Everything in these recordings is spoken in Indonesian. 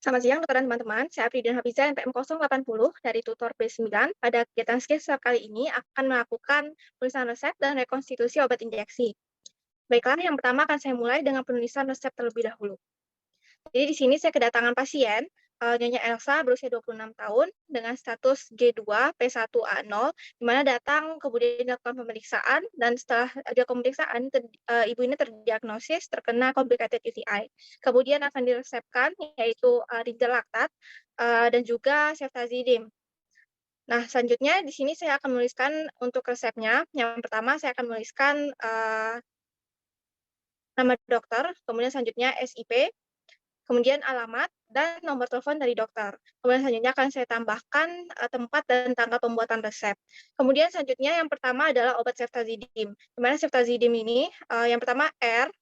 Selamat siang, dokter dan teman-teman. Saya Afridin Hafiza, NPM 080 dari tutor B9. Pada kegiatan skills kali ini akan melakukan penulisan resep dan rekonstitusi obat injeksi. Baiklah, yang pertama akan saya mulai dengan penulisan resep terlebih dahulu. Jadi di sini saya kedatangan pasien, Nyonya Elsa berusia 26 tahun dengan status G2 P1A0, di mana datang kemudian dilakukan pemeriksaan dan setelah ada pemeriksaan ibu ini terdiagnosis terkena complicated UTI. Kemudian akan diresepkan yaitu Riger Lactat dan juga Ceftazidime. Nah, selanjutnya di sini saya akan menuliskan untuk resepnya. Yang pertama saya akan menuliskan nama dokter, kemudian selanjutnya SIP, kemudian alamat dan nomor telepon dari dokter. Kemudian selanjutnya akan saya tambahkan tempat dan tanggal pembuatan resep. Kemudian selanjutnya yang pertama adalah obat ceftazidime. Di mana ceftazidime ini yang pertama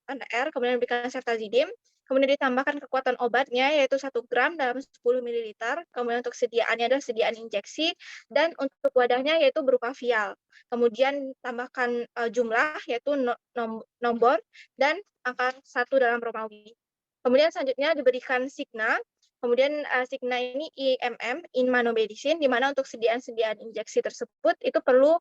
tanda R, kemudian diberikan ceftazidime, kemudian ditambahkan kekuatan obatnya yaitu 1 gram dalam 10 ml. Kemudian untuk sediaannya adalah sediaan injeksi dan untuk wadahnya yaitu berupa vial. Kemudian tambahkan jumlah yaitu nomor dan angka 1 dalam Romawi. Kemudian selanjutnya diberikan signa, kemudian signa ini IMM, Immunomedicine, di mana untuk sediaan-sediaan injeksi tersebut itu perlu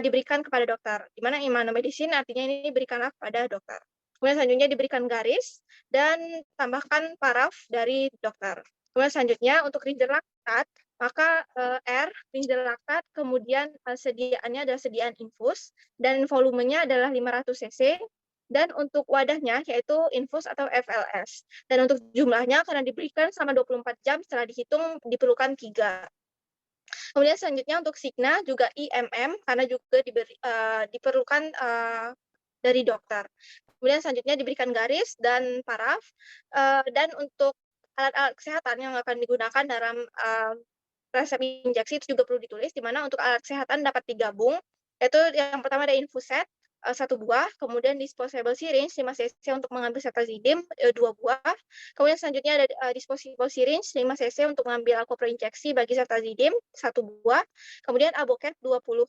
diberikan kepada dokter, di mana Immunomedicine artinya ini diberikanlah kepada dokter. Kemudian selanjutnya diberikan garis dan tambahkan paraf dari dokter. Kemudian selanjutnya untuk Riger Lactat, maka R, Riger Lactat, kemudian sediaannya adalah sediaan infus, dan volumenya adalah 500 cc, dan untuk wadahnya yaitu infus atau FLS. Dan untuk jumlahnya karena diberikan selama 24 jam setelah dihitung diperlukan 3. Kemudian selanjutnya untuk signa juga IMM karena juga diperlukan dari dokter. Kemudian selanjutnya diberikan garis dan paraf, dan untuk alat-alat kesehatan yang akan digunakan dalam resep injeksi itu juga perlu ditulis, di mana untuk alat kesehatan dapat digabung, yaitu yang pertama ada infuset, 1 buah, kemudian disposable syringe 5 cc untuk mengambil ceftazidime 2 buah, kemudian selanjutnya ada disposable syringe 5 cc untuk mengambil alkopro injeksi bagi ceftazidime 1 buah, kemudian Albocat 20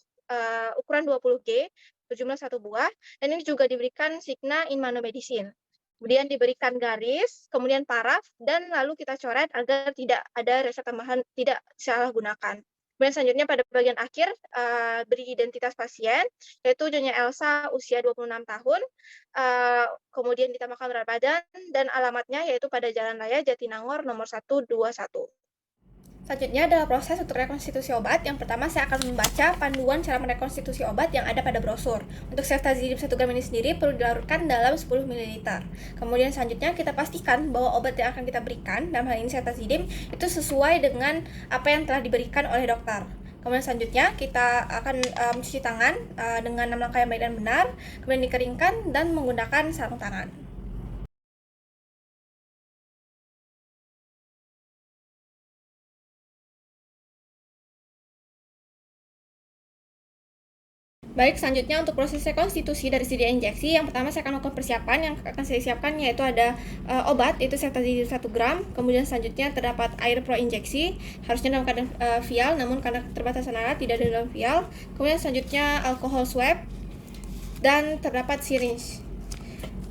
ukuran 20G berjumlah 1 buah, dan ini juga diberikan signa Immunomedicine. Kemudian diberikan garis, kemudian paraf, dan lalu kita coret agar tidak ada resep tambahan tidak salah gunakan. Kemudian selanjutnya pada bagian akhir beri identitas pasien, yaitu Nyonya Elsa usia 26 tahun, kemudian ditambahkan berat badan dan alamatnya yaitu pada Jalan Raya Jatinangor nomor 121. Selanjutnya adalah proses untuk rekonstitusi obat. Yang pertama saya akan membaca panduan cara merekonstitusi obat yang ada pada brosur. Untuk ceftazidime 1 gram ini sendiri perlu dilarutkan dalam 10 ml. Kemudian selanjutnya kita pastikan bahwa obat yang akan kita berikan, dalam hal ini ceftazidime, itu sesuai dengan apa yang telah diberikan oleh dokter. Kemudian selanjutnya kita akan mencuci tangan dengan 6 langkah yang baik dan benar, kemudian dikeringkan dan menggunakan sarung tangan. Baik, selanjutnya untuk proses rekonstitusi dari sediaan injeksi, yang pertama saya akan melakukan persiapan. Yang akan saya siapkan yaitu ada obat, yaitu ceftazidime 1 gram, kemudian selanjutnya terdapat air pro injeksi, harusnya dalam keadaan vial, namun karena keterbatasan alat tidak ada dalam vial. Kemudian selanjutnya alkohol swab, dan terdapat syringe.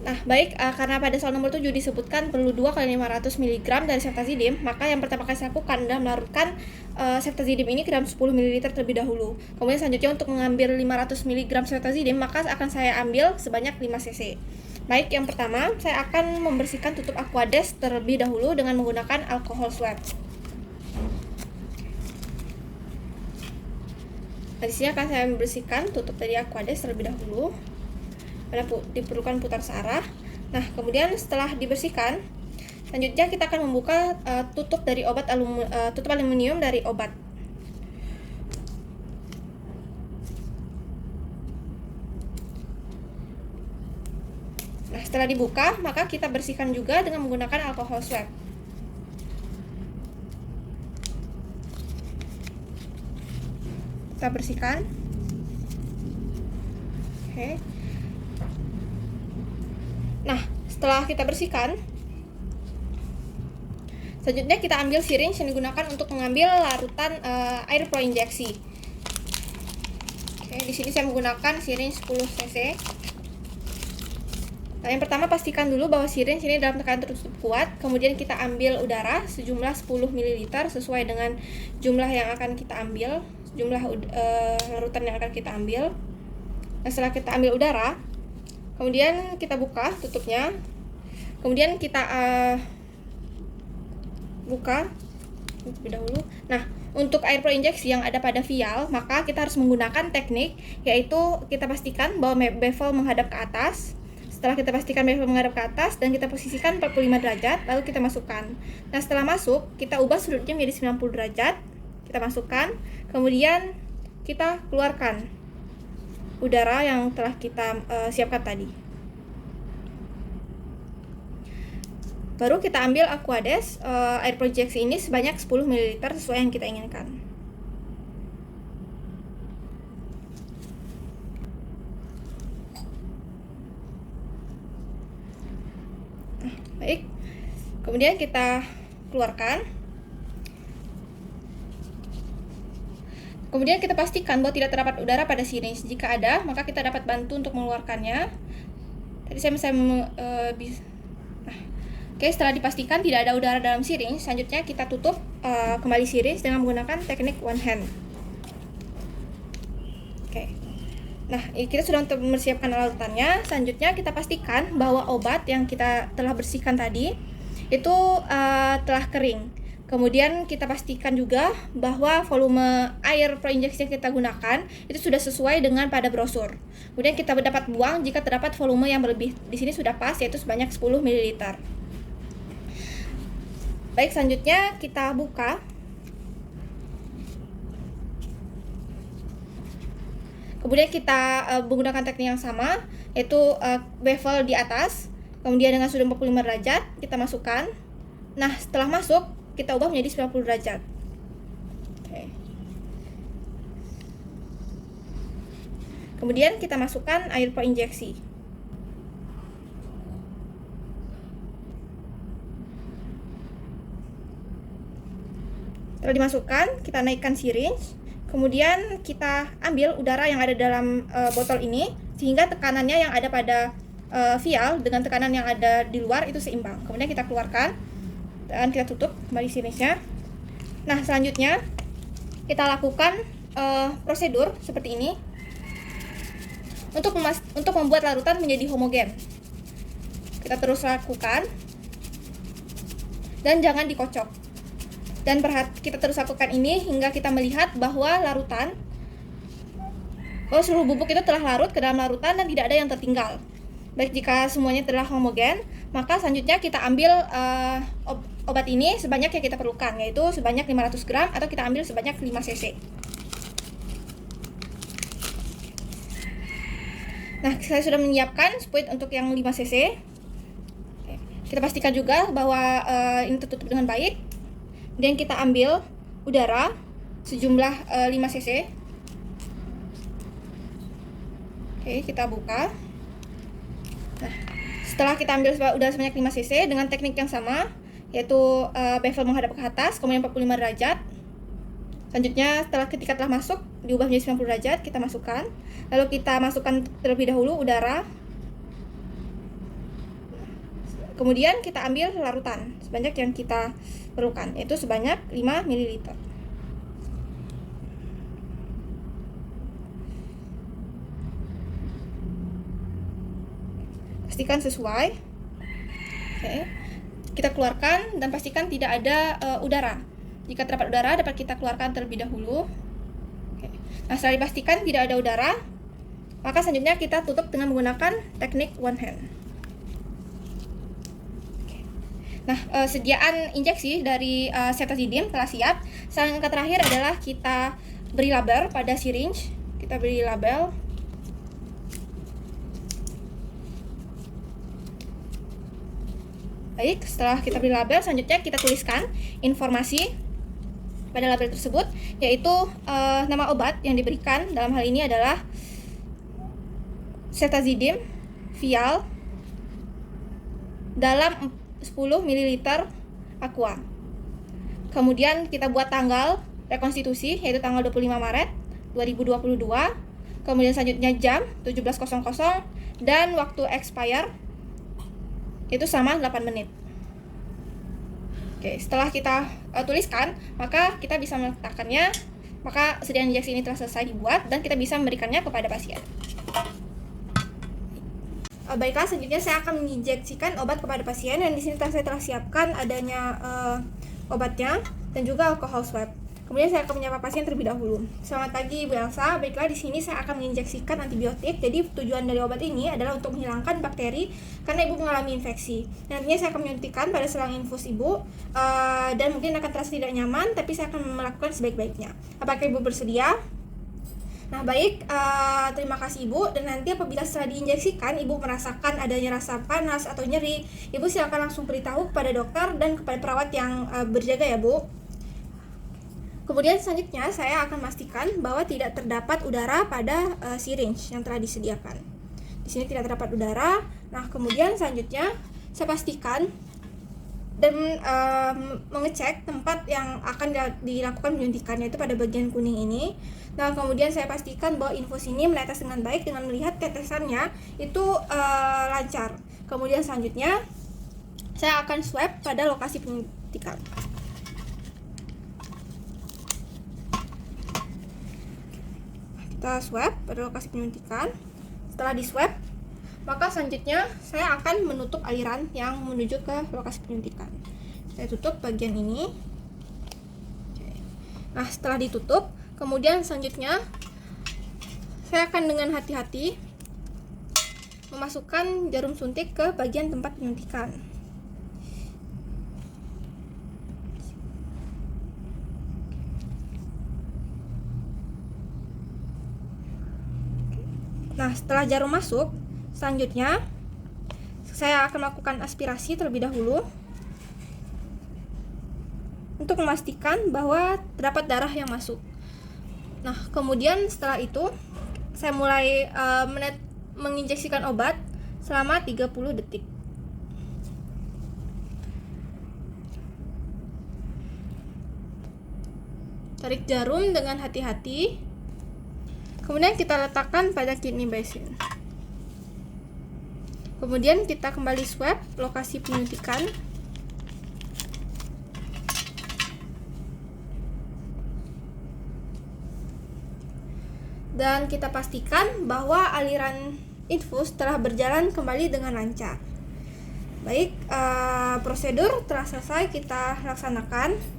Nah, baik, karena pada soal nomor 7 disebutkan perlu 2 kali 500 mg dari ceftazidime, maka yang pertama kali saya lakukan adalah melarutkan ceftazidime ini ke dalam 10 ml terlebih dahulu. Kemudian selanjutnya untuk mengambil 500 mg ceftazidime, maka akan saya ambil sebanyak 5 cc. Baik, yang pertama saya akan membersihkan tutup Aquades terlebih dahulu dengan menggunakan alkohol swab. Nah, di sini akan saya membersihkan tutup dari Aquades terlebih dahulu. Diperlukan putar searah. Nah, kemudian setelah dibersihkan, selanjutnya kita akan membuka tutup dari tutup aluminium dari obat. Nah, setelah dibuka, maka kita bersihkan juga dengan menggunakan alkohol swab. Kita bersihkan. Oke. Nah, setelah kita bersihkan, selanjutnya kita ambil syringe yang digunakan untuk mengambil larutan air pro injeksi. Oke, di sini saya menggunakan syringe 10 cc. Yang pertama, pastikan dulu bahwa syringe ini dalam tekanan tertutup kuat. Kemudian kita ambil udara sejumlah 10 ml sesuai dengan jumlah yang akan kita ambil, jumlah larutan yang akan kita ambil. Nah, setelah kita ambil udara, kemudian kita buka tutupnya. Kemudian kita buka terlebih dahulu. Nah, untuk air pro injeksi yang ada pada vial, maka kita harus menggunakan teknik, yaitu kita pastikan bahwa bevel menghadap ke atas. Setelah kita pastikan bevel menghadap ke atas dan kita posisikan 45 derajat, lalu kita masukkan. Nah, setelah masuk, kita ubah sudutnya menjadi 90 derajat. Kita masukkan, kemudian kita keluarkan udara yang telah kita siapkan tadi. Baru kita ambil Aquades air pro injeksi ini sebanyak 10 ml sesuai yang kita inginkan. Baik, kemudian kita keluarkan. Kemudian kita pastikan bahwa tidak terdapat udara pada syringe. Jika ada, maka kita dapat bantu untuk mengeluarkannya. Tadi saya Oke, setelah dipastikan tidak ada udara dalam syringe, selanjutnya kita tutup kembali syringe dengan menggunakan teknik one hand. Oke. Nah, kita sudah mempersiapkan larutannya. Selanjutnya kita pastikan bahwa obat yang kita telah bersihkan tadi itu telah kering. Kemudian kita pastikan juga bahwa volume air pro injeksi yang kita gunakan itu sudah sesuai dengan pada brosur. Kemudian kita dapat buang jika terdapat volume yang berlebih. Di sini sudah pas, yaitu sebanyak 10 ml. Baik, selanjutnya kita buka. Kemudian kita menggunakan teknik yang sama, yaitu bevel di atas. Kemudian dengan sudut 45 derajat kita masukkan. Nah, setelah masuk kita ubah menjadi 90 derajat. Oke. Kemudian kita masukkan air pro injeksi. Setelah dimasukkan, kita naikkan syringe. Kemudian kita ambil udara yang ada dalam botol ini, sehingga tekanannya yang ada pada vial dengan tekanan yang ada di luar itu seimbang. Kemudian kita keluarkan dan kita tutup kembali syringe-nya. Nah, selanjutnya kita lakukan prosedur seperti ini untuk membuat larutan menjadi homogen. Kita terus lakukan dan jangan dikocok. Dan kita terus lakukan ini hingga kita melihat bahwa seluruh bubuk itu telah larut ke dalam larutan dan tidak ada yang tertinggal. Baik, jika semuanya telah homogen, maka selanjutnya kita ambil obat ini sebanyak yang kita perlukan, yaitu sebanyak 500 gram atau kita ambil sebanyak 5 cc. Nah, saya sudah menyiapkan spuit untuk yang 5 cc. Kita pastikan juga bahwa ini tertutup dengan baik. Kemudian kita ambil udara sejumlah 5 cc. Oke, kita buka. Nah, setelah kita ambil udara sebanyak 5 cc dengan teknik yang sama, yaitu bevel menghadap ke atas, kemudian 45 derajat. Selanjutnya ketika telah masuk, diubah menjadi 90 derajat, kita masukkan. Lalu kita masukkan terlebih dahulu udara. Kemudian kita ambil larutan sebanyak yang kita perlukan, yaitu sebanyak 5 ml. Pastikan sesuai. Oke. Kita keluarkan dan pastikan tidak ada udara. Jika terdapat udara, dapat kita keluarkan terlebih dahulu. Oke. Nah, setelah dipastikan tidak ada udara, maka selanjutnya kita tutup dengan menggunakan teknik one hand. Nah, sediaan injeksi dari Cetazidime telah siap. Langkah terakhir adalah kita beri label pada syringe. Kita beri label. Baik, setelah kita beri label, selanjutnya kita tuliskan informasi pada label tersebut, yaitu nama obat yang diberikan. Dalam hal ini adalah Cetazidime vial dalam 10 ml aqua. Kemudian kita buat tanggal rekonstitusi, yaitu tanggal 25 Maret 2022. Kemudian selanjutnya jam 17.00 dan waktu expire itu selama 8 menit. Oke, setelah kita tuliskan, maka kita bisa meletakkannya. Maka sediaan injeksi ini telah selesai dibuat dan kita bisa memberikannya kepada pasien. Baiklah, selanjutnya saya akan menginjeksikan obat kepada pasien, dan di sini saya telah siapkan adanya obatnya dan juga alkohol swab. Kemudian saya akan menyapa pasien terlebih dahulu. Selamat pagi, Bu Elsa. Baiklah, di sini saya akan menginjeksikan antibiotik. Jadi tujuan dari obat ini adalah untuk menghilangkan bakteri karena Ibu mengalami infeksi. Nantinya saya akan menyuntikkan pada selang infus Ibu, dan mungkin akan terasa tidak nyaman, tapi saya akan melakukan sebaik-baiknya. Apakah Ibu bersedia? Nah, baik, terima kasih Ibu. Dan nanti apabila setelah diinjeksikan Ibu merasakan adanya rasa panas atau nyeri, Ibu silakan langsung beritahu kepada dokter dan kepada perawat yang berjaga ya Bu. Kemudian selanjutnya saya akan memastikan bahwa tidak terdapat udara pada syringe yang telah disediakan. Di sini tidak terdapat udara. Nah, kemudian selanjutnya saya pastikan dan mengecek tempat yang akan dilakukan penyuntikan, yaitu pada bagian kuning ini. Nah, kemudian saya pastikan bahwa infus ini menetes dengan baik dengan melihat tetesannya itu lancar. Kemudian selanjutnya saya akan swab pada lokasi penyuntikan. Kita swab pada lokasi penyuntikan. Setelah di swab, maka selanjutnya saya akan menutup aliran yang menuju ke lokasi penyuntikan. Saya tutup bagian ini. Nah, setelah ditutup, kemudian selanjutnya saya akan dengan hati-hati memasukkan jarum suntik ke bagian tempat penyuntikan. Nah, setelah jarum masuk, selanjutnya saya akan melakukan aspirasi terlebih dahulu untuk memastikan bahwa terdapat darah yang masuk. Nah, kemudian setelah itu saya mulai menginjeksikan obat selama 30 detik. Tarik jarum dengan hati-hati. Kemudian kita letakkan pada kidney basin. Kemudian kita kembali swab lokasi penyuntikan. Dan kita pastikan bahwa aliran infus telah berjalan kembali dengan lancar. Baik, prosedur telah selesai kita laksanakan.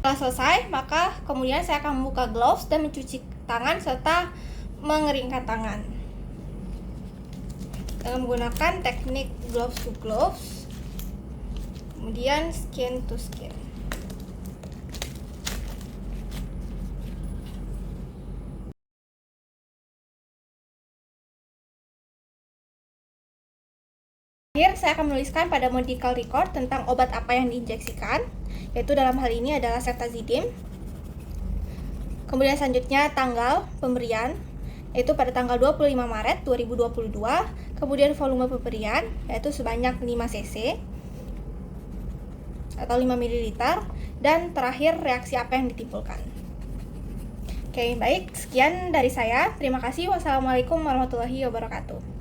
Setelah selesai, maka kemudian saya akan membuka gloves dan mencuci tangan serta mengeringkan tangan dengan menggunakan teknik gloves to gloves, kemudian skin to skin. Akhir, saya akan menuliskan pada medical record tentang obat apa yang diinjeksikan, yaitu dalam hal ini adalah ceftazidime. Kemudian selanjutnya tanggal pemberian, yaitu pada tanggal 25 Maret 2022. Kemudian volume pemberian, yaitu sebanyak 5 cc atau 5 ml. Dan terakhir reaksi apa yang ditimbulkan. Oke, baik, sekian dari saya. Terima kasih. Wassalamualaikum warahmatullahi wabarakatuh.